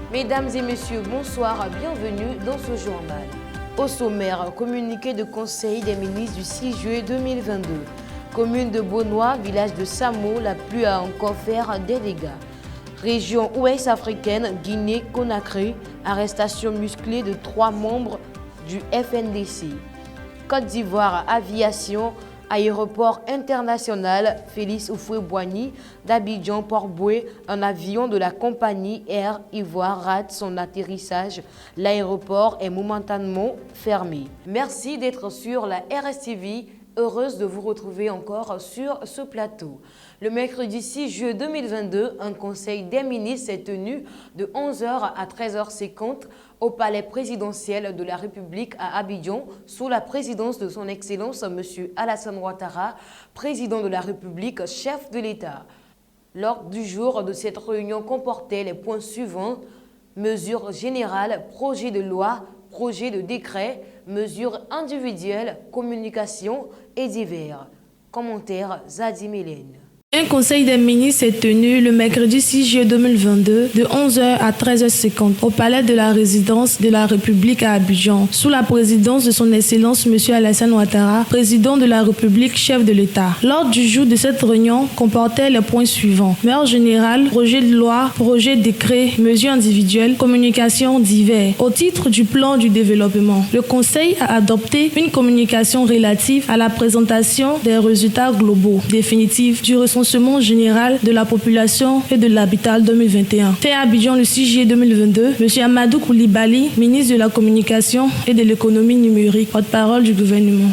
Mesdames et messieurs, bonsoir, bienvenue dans ce journal. Au sommaire, communiqué de conseil des ministres du 6 juillet 2022. Commune de Beaunois, village de Samo, la pluie a encore fait des dégâts. Région ouest africaine, Guinée-Conakry, arrestation musclée de 3 membres du FNDC. Côte d'Ivoire, aviation, aéroport international Félix Houphouët-Boigny d'Abidjan-Port-Boué, un avion de la compagnie Air Ivoire rate son atterrissage. L'aéroport est momentanément fermé. Merci d'être sur la RSTV. Heureuse de vous retrouver encore sur ce plateau. Le mercredi 6 juillet 2022, un conseil des ministres s'est tenu de 11h à 13h50 au palais présidentiel de la République à Abidjan, sous la présidence de son Excellence M. Alassane Ouattara, président de la République, chef de l'État. L'ordre du jour de cette réunion comportait les points suivants: mesures générales, projet de loi, projet de décret, mesures individuelles, communication et divers. Commentaire Zadi Mélène. Un conseil des ministres s'est tenu le mercredi 6 juillet 2022 de 11h à 13h50 au palais de la résidence de la République à Abidjan, sous la présidence de son Excellence M. Alassane Ouattara, président de la République, chef de l'État. L'ordre du jour de cette réunion comportait les points suivants: mesures générales, projet de loi, projet de décret, mesures individuelles, communication divers. Au titre du plan du développement, le conseil a adopté une communication relative à la présentation des résultats globaux définitifs du recensement général de la population et de l'habitat 2021. Fait à Abidjan le 6 juillet 2022, M. Amadou Koulibaly, ministre de la Communication et de l'économie numérique, porte-parole du gouvernement.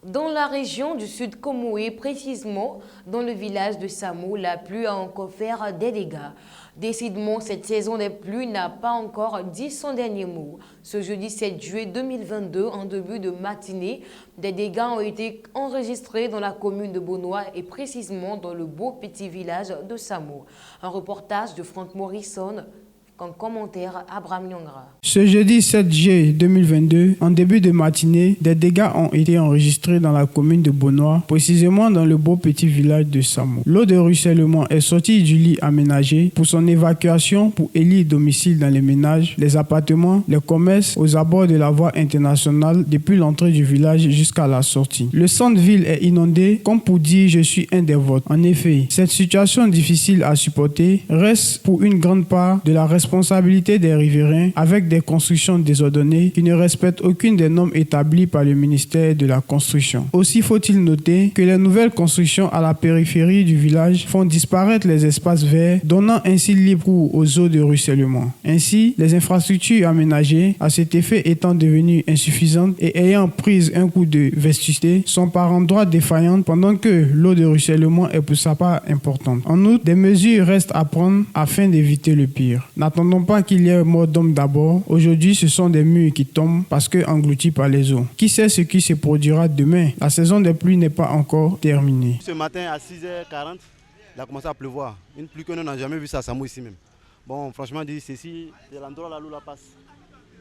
Dans la région du Sud Komoué, précisément dans le village de Samo, la pluie a encore fait des dégâts. Décidément, cette saison des pluies n'a pas encore dit son dernier mot. Ce jeudi 7 juillet 2022, en début de matinée, des dégâts ont été enregistrés dans la commune de Beaunois et précisément dans le beau petit village de Samo. Un reportage de Franck Morrison. Comme commentaire, Abraham Nyongra. Ce jeudi 7 juillet 2022, en début de matinée, des dégâts ont été enregistrés dans la commune de Beaunois, précisément dans le beau petit village de Samo. L'eau de ruissellement est sortie du lit aménagé pour son évacuation pour élire domicile dans les ménages, les appartements, les commerces aux abords de la voie internationale depuis l'entrée du village jusqu'à la sortie. Le centre-ville est inondé, comme pour dire je suis un des vôtres. En effet, cette situation difficile à supporter reste pour une grande part de la responsabilité des riverains avec des constructions désordonnées qui ne respectent aucune des normes établies par le ministère de la Construction. Aussi faut-il noter que les nouvelles constructions à la périphérie du village font disparaître les espaces verts, donnant ainsi libre cours aux eaux de ruissellement. Ainsi, les infrastructures aménagées à cet effet étant devenues insuffisantes et ayant pris un coup de vétusté sont par endroits défaillantes pendant que l'eau de ruissellement est pour sa part importante. En outre, des mesures restent à prendre afin d'éviter le pire. N'attendons pas qu'il y ait mort d'homme d'abord. Aujourd'hui, ce sont des murs qui tombent parce que engloutis par les eaux. Qui sait ce qui se produira demain? La saison des pluies n'est pas encore terminée. Ce matin à 6h40, il a commencé à pleuvoir. Une pluie que nous n'avons jamais vue ça à Samo ici même. Bon, franchement, ceci, c'est l'endroit là où la passe.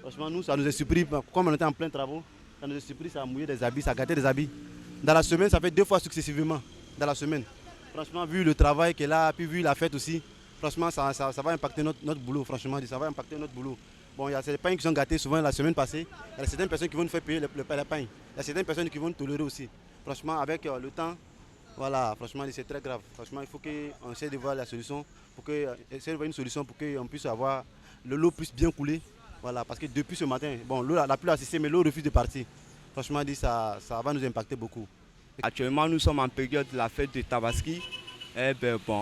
Franchement, nous, ça nous est surpris. Comme on était en plein travaux, ça nous est surpris, ça a mouillé des habits, ça a gâté des habits. Dans la semaine, ça fait 2 fois successivement. Dans la semaine. Franchement, vu le travail qu'elle a, puis vu la fête aussi. Franchement, ça va impacter notre boulot, franchement, ça va impacter notre boulot. Bon, il y a certains pains qui sont gâtés souvent la semaine passée. Il y a certaines personnes qui vont nous faire payer le pain. Il y a certaines personnes qui vont nous tolérer aussi. Franchement, avec le temps, voilà, franchement, c'est très grave. Franchement, il faut qu'on essaie de voir la solution, une solution pour qu'on puisse avoir l'eau puisse bien couler. Voilà, parce que depuis ce matin, bon, la pluie a cessé, mais l'eau refuse de partir. Franchement, ça va nous impacter beaucoup. Actuellement, nous sommes en période de la fête de Tabaski.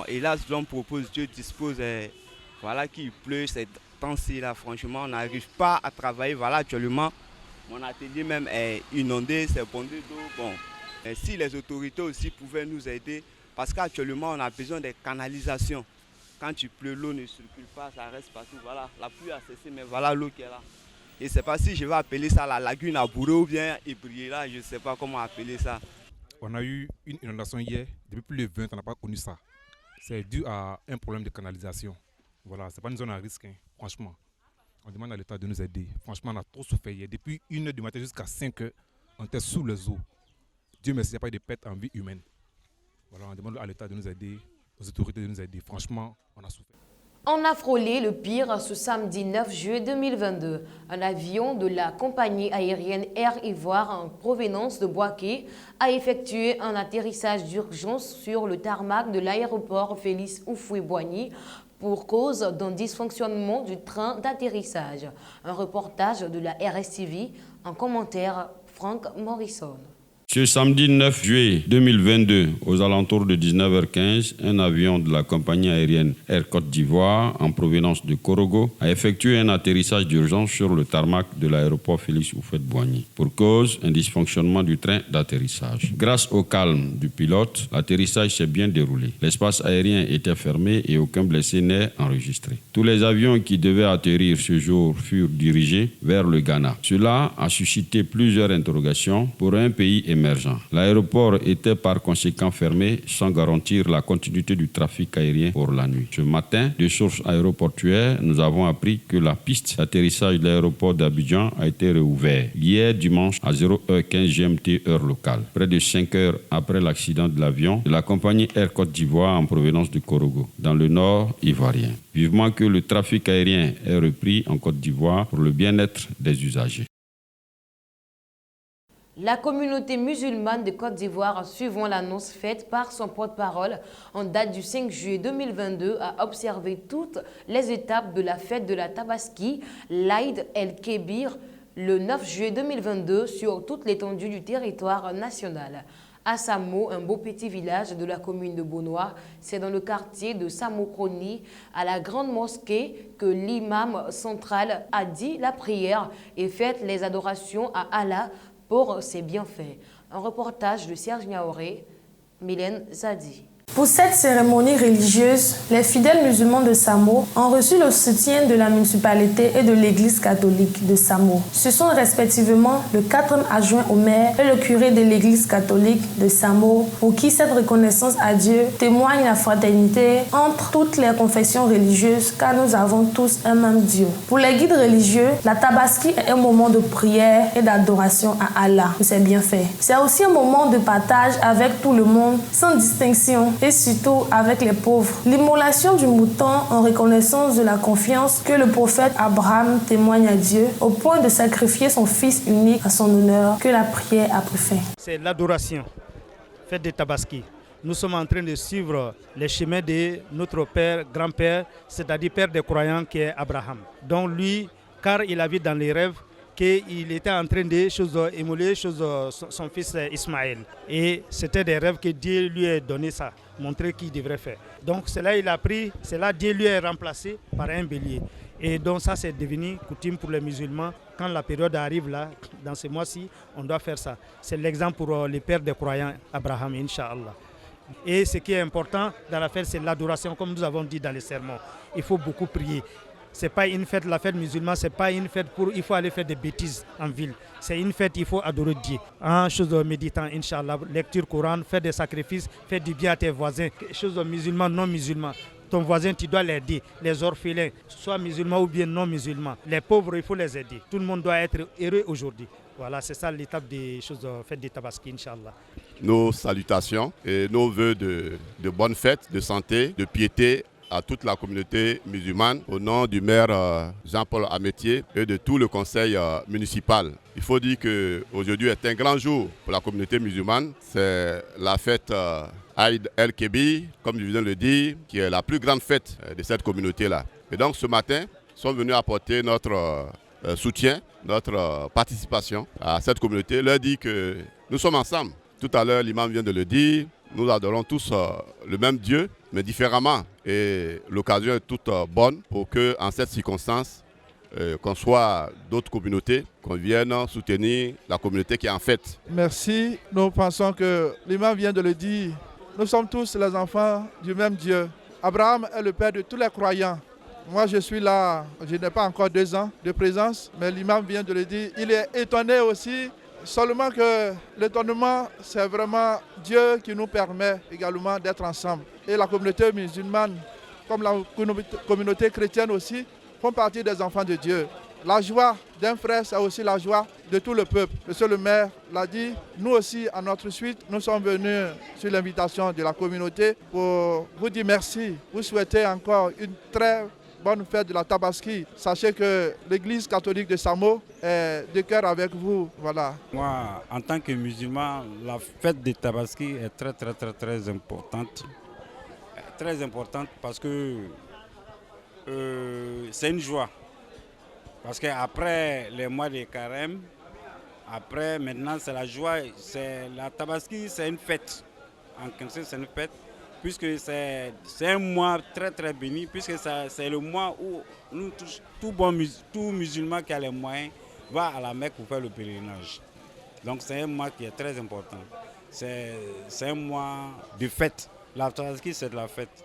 Et là, l'homme propose, Dieu dispose, voilà qu'il pleut, ces temps-ci là, franchement, on n'arrive pas à travailler. Voilà, actuellement, mon atelier même est inondé, c'est bondé d'eau. Bon, si les autorités aussi pouvaient nous aider, parce qu'actuellement, on a besoin des canalisations. Quand il pleut, l'eau ne circule pas, ça reste partout. Voilà, la pluie a cessé, mais voilà l'eau qui est là. Et je ne sais pas si je vais appeler ça la lagune à Bourreau ou bien Ébrié là, je ne sais pas comment appeler ça. On a eu une inondation hier, depuis plus de 20 ans, on n'a pas connu ça. C'est dû à un problème de canalisation. Voilà, ce n'est pas une zone à risque, hein, franchement. On demande à l'État de nous aider. Franchement, on a trop souffert hier. Depuis 1h du matin jusqu'à 5h, on était sous les eaux. Dieu merci, il n'y a pas eu de perte en vie humaine. Voilà, on demande à l'État de nous aider, aux autorités de nous aider. Franchement, on a souffert. On a frôlé le pire ce samedi 9 juillet 2022. Un avion de la compagnie aérienne Air Ivoire en provenance de Bouaké a effectué un atterrissage d'urgence sur le tarmac de l'aéroport Félix Houphouët-Boigny pour cause d'un dysfonctionnement du train d'atterrissage. Un reportage de la RSTV, en commentaire Franck Morrison. Ce samedi 9 juillet 2022, aux alentours de 19h15, un avion de la compagnie aérienne Air Côte d'Ivoire, en provenance de Korogo, a effectué un atterrissage d'urgence sur le tarmac de l'aéroport Félix Houphouët-Boigny. Pour cause, un dysfonctionnement du train d'atterrissage. Grâce au calme du pilote, l'atterrissage s'est bien déroulé. L'espace aérien était fermé et aucun blessé n'est enregistré. Tous les avions qui devaient atterrir ce jour furent dirigés vers le Ghana. Cela a suscité plusieurs interrogations pour un pays émergent. L'aéroport était par conséquent fermé sans garantir la continuité du trafic aérien pour la nuit. Ce matin, de sources aéroportuaires, nous avons appris que la piste d'atterrissage de l'aéroport d'Abidjan a été réouverte hier dimanche à 0h15 GMT heure locale, près de 5 heures après l'accident de l'avion de la compagnie Air Côte d'Ivoire en provenance de Korogo, dans le nord ivoirien. Vivement que le trafic aérien est repris en Côte d'Ivoire pour le bien-être des usagers. La communauté musulmane de Côte d'Ivoire, suivant l'annonce faite par son porte-parole en date du 5 juillet 2022, a observé toutes les étapes de la fête de la Tabaski, l'Aïd el-Kébir, le 9 juillet 2022 sur toute l'étendue du territoire national. À Samo, un beau petit village de la commune de Bonois, c'est dans le quartier de Samokroni, à la grande mosquée, que l'imam central a dit la prière et fait les adorations à Allah pour ses bienfaits. Un reportage de Serge Niaoré, Mylène Zadi. Pour cette cérémonie religieuse, les fidèles musulmans de Samo ont reçu le soutien de la municipalité et de l'église catholique de Samo. Ce sont respectivement le 4e adjoint au maire et le curé de l'église catholique de Samo, pour qui cette reconnaissance à Dieu témoigne la fraternité entre toutes les confessions religieuses, car nous avons tous un même Dieu. Pour les guides religieux, la Tabaski est un moment de prière et d'adoration à Allah pour ses bienfaits. C'est aussi un moment de partage avec tout le monde, sans distinction, et surtout avec les pauvres. L'immolation du mouton en reconnaissance de la confiance que le prophète Abraham témoigne à Dieu au point de sacrifier son fils unique à son honneur, que la prière a pris fin. C'est l'adoration, fête de Tabaski. Nous sommes en train de suivre les chemins de notre père, grand-père, c'est-à-dire père des croyants qui est Abraham. Donc lui, car il a vu dans les rêves qu'il était en train de émouler son fils Ismaël. Et c'était des rêves que Dieu lui a donné ça, montrer qu'il devrait faire. Donc c'est là il a pris, c'est là Dieu lui a remplacé par un bélier. Et donc ça c'est devenu coutume pour les musulmans. Quand la période arrive là, dans ce mois-ci, on doit faire ça. C'est l'exemple pour les pères des croyants, Abraham, Inch'Allah. Et ce qui est important dans la fête, c'est l'adoration, comme nous avons dit dans les sermons. Il faut beaucoup prier. C'est pas une fête, la fête musulmane, c'est pas une fête pour il faut aller faire des bêtises en ville. C'est une fête, il faut adorer Dieu. En chose de méditant, Inch'Allah, lecture Coran, faire des sacrifices, faire du bien à tes voisins. Chose de musulman, non musulman. Ton voisin, tu dois l'aider. Les orphelins, soit musulmans ou bien non musulmans. Les pauvres, il faut les aider. Tout le monde doit être heureux aujourd'hui. Voilà, c'est ça l'étape des choses de fête de Tabaski, Inch'Allah. Nos salutations et nos vœux de bonne fête, de santé, de piété à toute la communauté musulmane au nom du maire Jean-Paul Amétier et de tout le conseil municipal. Il faut dire qu'aujourd'hui est un grand jour pour la communauté musulmane. C'est la fête Aïd el-Kébir, comme je viens de le dire, qui est la plus grande fête de cette communauté-là. Et donc ce matin, nous sommes venus apporter notre soutien, notre participation à cette communauté, leur dire que nous sommes ensemble. Tout à l'heure, l'imam vient de le dire, nous adorons tous le même Dieu, mais différemment. Et l'occasion est toute bonne pour qu'en cette circonstance, qu'on soit d'autres communautés, qu'on vienne soutenir la communauté qui est en fête. Merci. Nous pensons que l'imam vient de le dire. Nous sommes tous les enfants du même Dieu. Abraham est le père de tous les croyants. Moi, je suis là, je n'ai pas encore 2 ans de présence, mais l'imam vient de le dire. Il est étonné aussi. Seulement que l'étonnement, c'est vraiment Dieu qui nous permet également d'être ensemble. Et la communauté musulmane, comme la communauté chrétienne aussi, font partie des enfants de Dieu. La joie d'un frère, c'est aussi la joie de tout le peuple. Monsieur le maire l'a dit, nous aussi, à notre suite, nous sommes venus sur l'invitation de la communauté pour vous dire merci. Vous souhaitez encore une très bonne fête de la Tabaski. Sachez que l'église catholique de Samo est de cœur avec vous. Voilà. Moi, en tant que musulman, la fête de Tabaski est très importante. Très importante parce que c'est une joie. Parce qu'après les mois de carême, après maintenant c'est la joie, c'est la Tabaski, c'est une fête. En quelque sorte, c'est une fête, puisque c'est un mois très béni, puisque c'est le mois où nous, tout musulman qui a les moyens va à la Mecque pour faire le pèlerinage. Donc c'est un mois qui est très important. C'est un mois de fête. La Tabaski, c'est de la fête.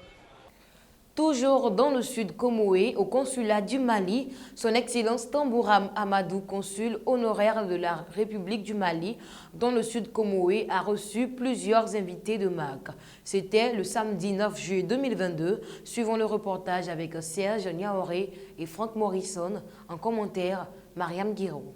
Toujours dans le sud Comoé, au consulat du Mali, son Excellence Tambouram Amadou, consul honoraire de la République du Mali, dans le sud Comoé, a reçu plusieurs invités de marque. C'était le samedi 9 juillet 2022, suivant le reportage avec Serge Niaoré et Franck Morrison. En commentaire, Mariam Guiraud.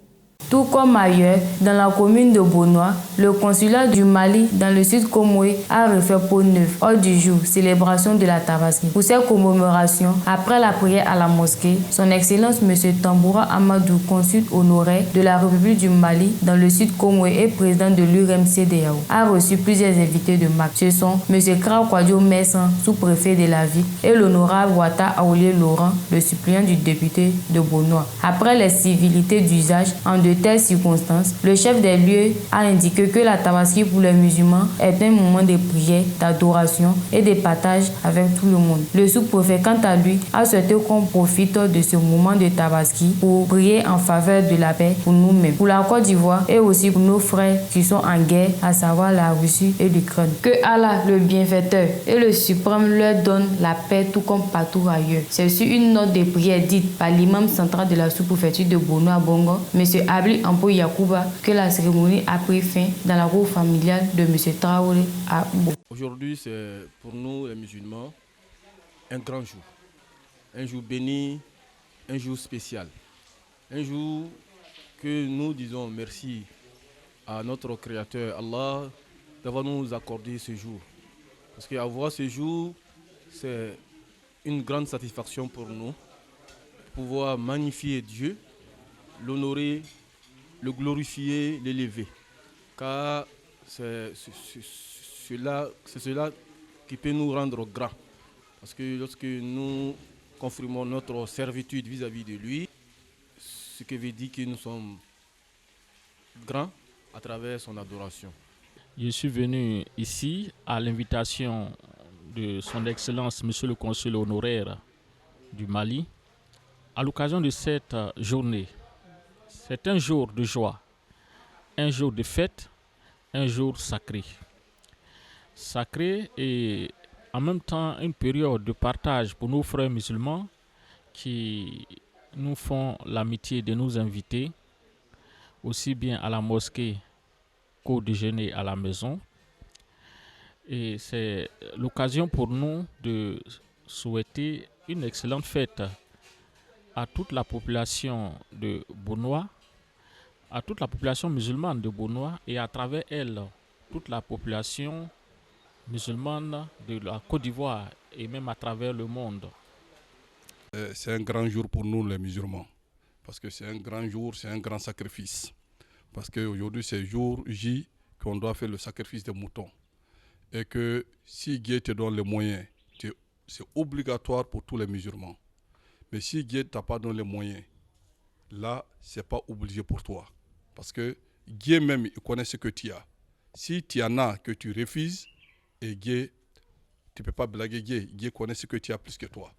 Tout comme ailleurs, dans la commune de Bonois, le consulat du Mali dans le sud Comoé a refait peau neuve. Hors du jour, célébration de la Tabaski. Pour cette commémoration, après la prière à la mosquée, son Excellence M. Tamboura Amadou, consul honoraire de la République du Mali dans le sud Comoé et président de l'URMCDAO, a reçu plusieurs invités de marque. Ce sont M. Krao Kwadjo Messan, sous-préfet de la ville, et l'honorable Ouata Aoulé Laurent, le suppléant du député de Bonois. Après les civilités d'usage en de telles circonstances, le chef des lieux a indiqué que la Tabaski pour les musulmans est un moment de prière, d'adoration et de partage avec tout le monde. Le sous-préfet, quant à lui, a souhaité qu'on profite de ce moment de Tabaski pour prier en faveur de la paix pour nous-mêmes, pour la Côte d'Ivoire et aussi pour nos frères qui sont en guerre, à savoir la Russie et l'Ukraine. Que Allah, le bienfaiteur et le suprême, leur donne la paix tout comme partout ailleurs. C'est sur une note de prière dite par l'imam central de la sous-préfecture de Bonois Bongo, M. Abli Ampo Yakouba, que la cérémonie a pris fin dans la cour familiale de M. Traoré à Bo. Aujourd'hui, c'est pour nous les musulmans un grand jour. Un jour béni, un jour spécial. Un jour que nous disons merci à notre Créateur Allah d'avoir nous accordé ce jour. Parce qu'avoir ce jour, c'est une grande satisfaction pour nous. Pouvoir magnifier Dieu, l'honorer, le glorifier, l'élever. Car c'est cela qui peut nous rendre grands. Parce que lorsque nous confirmons notre servitude vis-à-vis de lui, ce qui veut dire que nous sommes grands à travers son adoration. Je suis venu ici à l'invitation de son Excellence, Monsieur le Consul honoraire du Mali, à l'occasion de cette journée. C'est un jour de joie, un jour de fête, un jour sacré. Sacré et en même temps une période de partage pour nos frères musulmans qui nous font l'amitié de nous inviter, aussi bien à la mosquée qu'au déjeuner à la maison. Et c'est l'occasion pour nous de souhaiter une excellente fête à toute la population de Bonois, à toute la population musulmane de Bonois et à travers elle, toute la population musulmane de la Côte d'Ivoire et même à travers le monde. C'est un grand jour pour nous les musulmans, parce que c'est un grand jour, c'est un grand sacrifice. Parce qu'aujourd'hui c'est jour J qu'on doit faire le sacrifice des moutons. Et que si Dieu te donne les moyens, c'est obligatoire pour tous les musulmans. Mais si Dieu ne t'a pas donné les moyens, là, ce n'est pas obligé pour toi. Parce que Dieu même, il connaît ce que tu as. Si tu en as que tu refuses, et Dieu, tu ne peux pas blaguer Dieu. Dieu connaît ce que tu as plus que toi.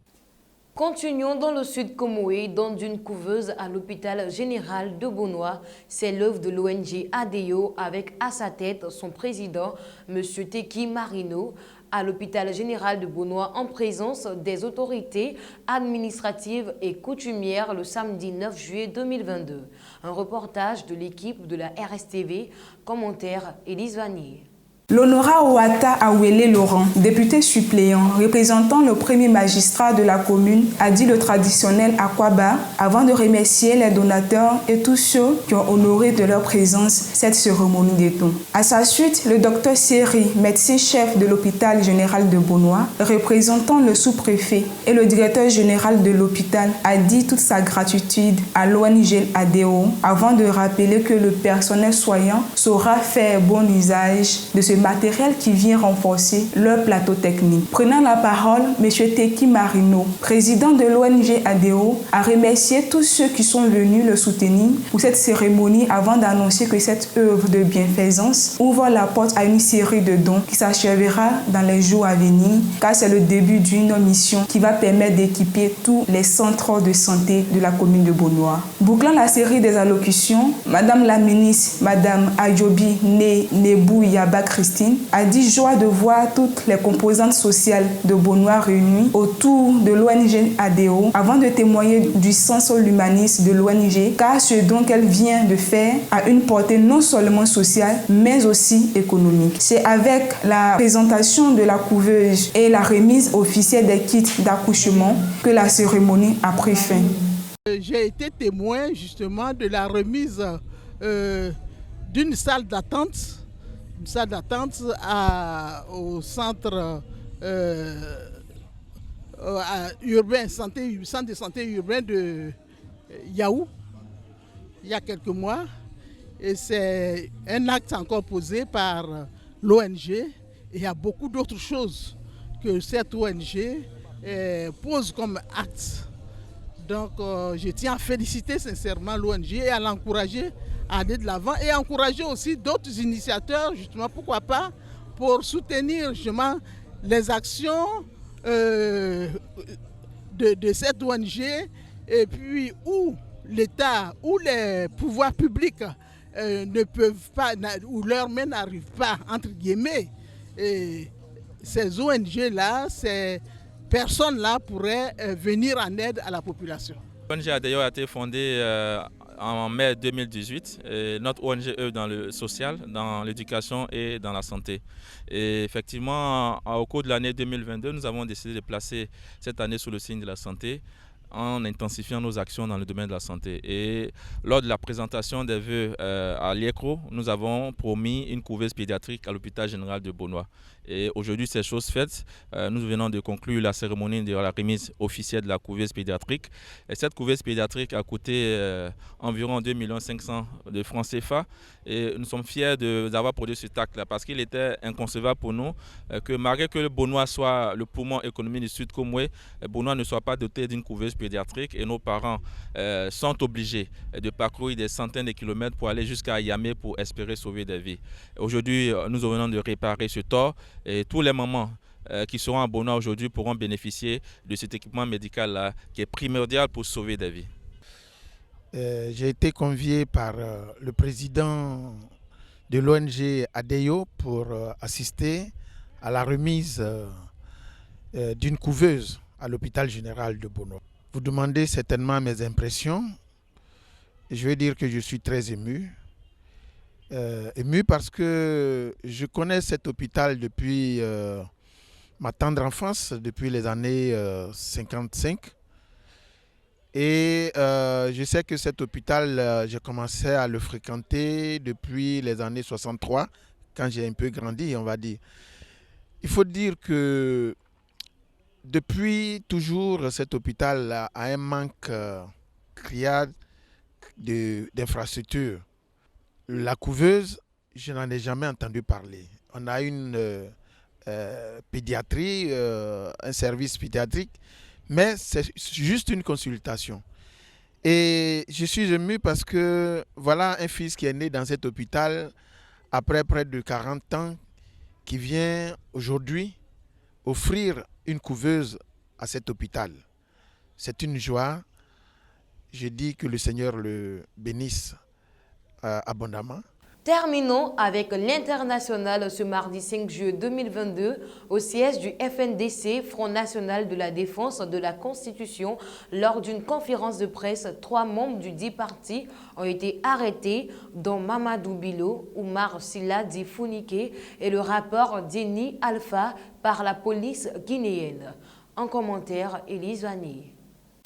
Continuons dans le sud Comoé, dans une couveuse à l'hôpital général de Bonois. C'est l'œuvre de l'ONG ADEO avec à sa tête son président, M. Teki Marino, à l'hôpital général de Bonois en présence des autorités administratives et coutumières le samedi 9 juillet 2022. Un reportage de l'équipe de la RSTV, commentaire Élise Vanier. L'honorable Ouata Awele Laurent, député suppléant représentant le premier magistrat de la commune, a dit le traditionnel Akwaba avant de remercier les donateurs et tous ceux qui ont honoré de leur présence cette cérémonie des dons. À sa suite, le docteur Seri, médecin-chef de l'hôpital général de Beaunois, représentant le sous-préfet et le directeur général de l'hôpital, a dit toute sa gratitude à l'ONG ADEO avant de rappeler que le personnel soignant saura faire bon usage de ce matériel qui vient renforcer leur plateau technique. Prenant la parole, M. Teki Marino, président de l'ONG ADEO, a remercié tous ceux qui sont venus le soutenir pour cette cérémonie avant d'annoncer que cette œuvre de bienfaisance ouvre la porte à une série de dons qui s'achèvera dans les jours à venir, car c'est le début d'une mission qui va permettre d'équiper tous les centres de santé de la commune de Beaunois. Bouclant la série des allocutions, Madame la ministre, Madame Adjobi Nebou Yaba Christine, a dit joie de voir toutes les composantes sociales de Beaunois réunies autour de l'ONG ADEO avant de témoigner du sens l'humanisme de l'ONG, car ce don qu'elle vient de faire a une portée non seulement sociale mais aussi économique. C'est avec la présentation de la couveuse et la remise officielle des kits d'accouchement que la cérémonie a pris fin. J'ai été témoin justement de la remise d'une salle d'attente. Une salle d'attente au centre urbain, centre de santé urbain de Yaou, il y a quelques mois. Et c'est un acte encore posé par l'ONG. Et il y a beaucoup d'autres choses que cette ONG pose comme acte. Donc je tiens à féliciter sincèrement l'ONG et à l'encourager à aller de l'avant et encourager aussi d'autres initiateurs, justement, pourquoi pas, pour soutenir justement les actions de cette ONG, et puis où l'État, où les pouvoirs publics ne peuvent pas, où leurs mains n'arrivent pas, entre guillemets, et ces ONG-là, ces personnes-là pourraient venir en aide à la population. L'ONG ADEO a été fondée en mai 2018. Et notre ONG œuvre dans le social, dans l'éducation et dans la santé. Et effectivement, au cours de l'année 2022, nous avons décidé de placer cette année sous le signe de la santé en intensifiant nos actions dans le domaine de la santé. Et lors de la présentation des vœux à l'IECRO, nous avons promis une couveuse pédiatrique à l'hôpital général de Beaunois. Et aujourd'hui, c'est chose faite. Nous venons de conclure la cérémonie de la remise officielle de la couveuse pédiatrique. Et cette couveuse pédiatrique a coûté environ 2 500 000 de francs CFA. Et nous sommes fiers d'avoir produit cet acte-là parce qu'il était inconcevable pour nous que malgré que le Beaunois soit le poumon économique du Sud Comoué, Beaunois ne soit pas doté d'une couveuse pédiatrique et nos parents sont obligés de parcourir des centaines de kilomètres pour aller jusqu'à Yamé pour espérer sauver des vies. Aujourd'hui, nous venons de réparer ce tort et tous les mamans qui seront à Beaunois aujourd'hui pourront bénéficier de cet équipement médical-là qui est primordial pour sauver des vies. J'ai été convié par le président de l'ONG ADEO pour assister à la remise d'une couveuse à l'hôpital général de Beaunois. Vous demandez certainement mes impressions. Je veux dire que je suis très ému. Ému parce que je connais cet hôpital depuis ma tendre enfance, depuis les années 55. Et je sais que cet hôpital, j'ai commencé à le fréquenter depuis les années 63, quand j'ai un peu grandi, on va dire. Il faut dire que depuis toujours, cet hôpital a un manque criard d'infrastructures. La couveuse, je n'en ai jamais entendu parler. On a une pédiatrie, un service pédiatrique, mais c'est juste une consultation. Et je suis ému parce que voilà un fils qui est né dans cet hôpital après près de 40 ans, qui vient aujourd'hui offrir une couveuse à cet hôpital. C'est une joie. Je dis que le Seigneur le bénisse abondamment. Terminons avec l'international ce mardi 5 juillet 2022 au siège du FNDC, Front National de la Défense de la Constitution. Lors d'une conférence de presse, 3 membres du dit parti ont été arrêtés, dont Mamadou Bilo, Oumar Silla Difounike et le rappeur Deni Alpha par la police guinéenne. En commentaire, Élise Vanier.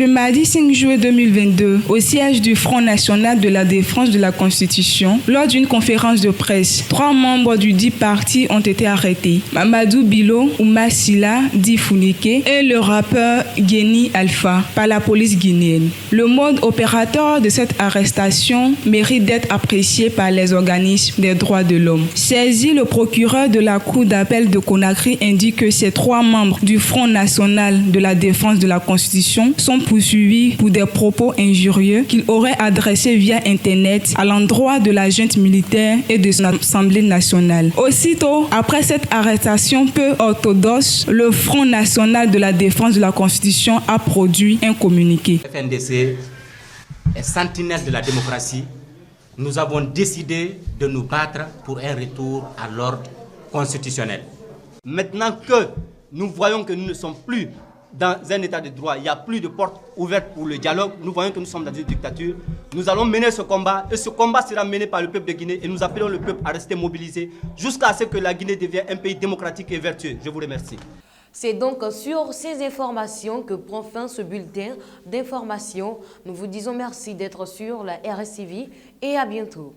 Le mardi 5 juillet 2022, au siège du Front National de la Défense de la Constitution, lors d'une conférence de presse, 3 membres du dit parti ont été arrêtés. Mamadou Bilo, Oumar Silla Difounike et le rappeur Deni Alpha par la police guinéenne. Le mode opérateur de cette arrestation mérite d'être apprécié par les organismes des droits de l'homme. Saisi, le procureur de la Cour d'appel de Conakry indique que ces 3 membres du Front National de la Défense de la Constitution sont poursuivis pour des propos injurieux qu'il aurait adressés via Internet à l'endroit de la junte militaire et de son Assemblée nationale. Aussitôt, après cette arrestation peu orthodoxe, le Front National de la Défense de la Constitution a produit un communiqué. Le FNDC est sentinelle de la démocratie. Nous avons décidé de nous battre pour un retour à l'ordre constitutionnel. Maintenant que nous voyons que nous ne sommes plus dans un état de droit, il n'y a plus de porte ouverte pour le dialogue, nous voyons que nous sommes dans une dictature, nous allons mener ce combat et ce combat sera mené par le peuple de Guinée et nous appelons le peuple à rester mobilisé jusqu'à ce que la Guinée devienne un pays démocratique et vertueux. Je vous remercie. C'est donc sur ces informations que prend fin ce bulletin d'information. Nous vous disons merci d'être sur la RSTV et à bientôt.